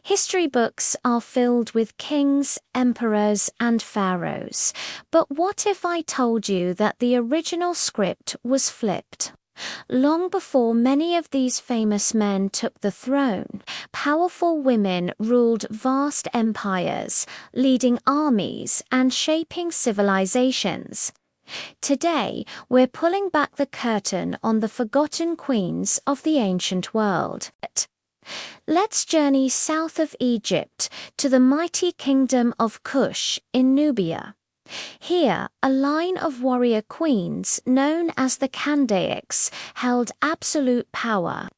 History books are filled with kings, emperors, and pharaohs. But what if I told you that the original script was flipped? Long before many of these famous men took the throne, powerful women ruled vast empires, leading armies and shaping civilizations. Today, we're pulling back the curtain on the forgotten queens of the ancient world. Let's journey south of Egypt to the mighty kingdom of Kush in Nubia. Here, a line of warrior queens known as the Candaics held absolute power.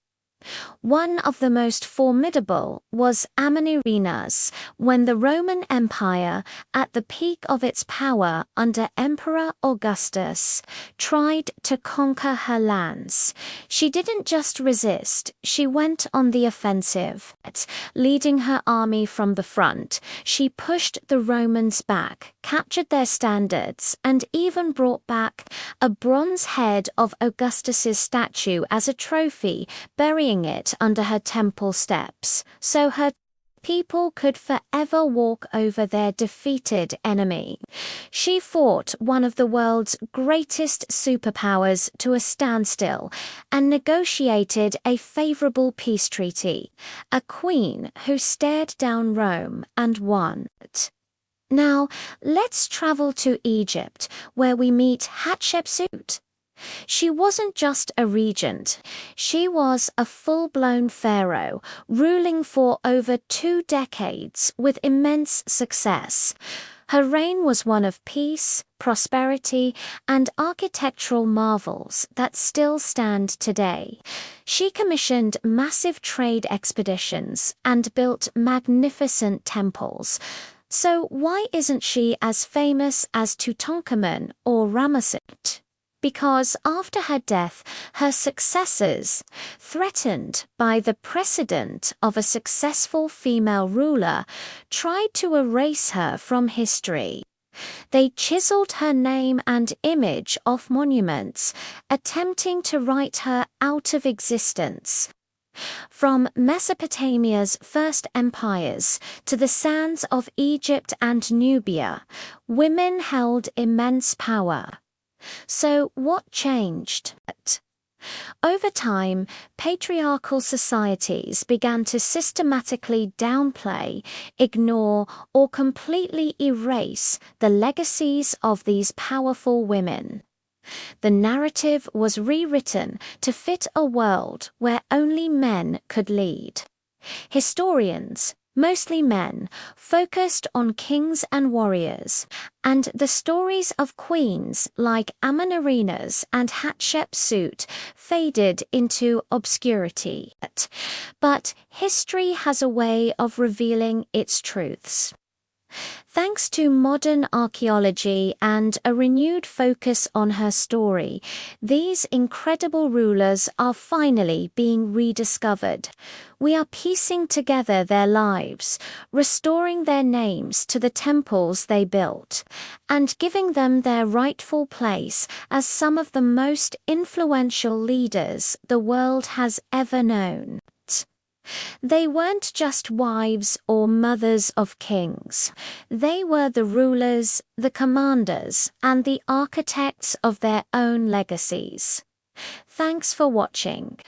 One of the most formidable was Amanirenas, when the Roman Empire, at the peak of its power under Emperor Augustus, tried to conquer her lands. She didn't just resist, she went on the offensive. Leading her army from the front, she pushed the Romans back, captured their standards, and even brought back a bronze head of Augustus's statue as a trophy, burying it under her temple steps, so her people could forever walk over their defeated enemy. She fought one of the world's greatest superpowers to a standstill and negotiated a favorable peace treaty, a queen who stared down Rome and won. Now, let's travel to Egypt, where we meet Hatshepsut. She wasn't just a regent, she was a full-blown pharaoh, ruling for over 2 decades with immense success. Her reign was one of peace, prosperity, and architectural marvels that still stand today. She commissioned massive trade expeditions and built magnificent temples. So why isn't she as famous as Tutankhamun or Ramesses? Because after her death, her successors, threatened by the precedent of a successful female ruler, tried to erase her from history. They chiseled her name and image off monuments, attempting to write her out of existence. From Mesopotamia's first empires to the sands of Egypt and Nubia, women held immense power. So what changed? Over time, patriarchal societies began to systematically downplay, ignore, or completely erase the legacies of these powerful women. The narrative was rewritten to fit a world where only men could lead. Historians, mostly men, focused on kings and warriors, and the stories of queens like Amanirenas and Hatshepsut faded into obscurity. But history has a way of revealing its truths. Thanks to modern archaeology and a renewed focus on her story, these incredible rulers are finally being rediscovered. We are piecing together their lives, restoring their names to the temples they built, and giving them their rightful place as some of the most influential leaders the world has ever known. They weren't just wives or mothers of kings. They were the rulers, the commanders, and the architects of their own legacies. Thanks for watching.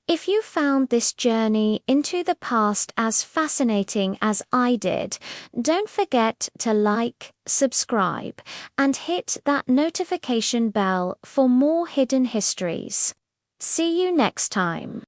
If you found this journey into the past as fascinating as I did, don't forget to like, subscribe, and hit that notification bell for more hidden histories. See you next time.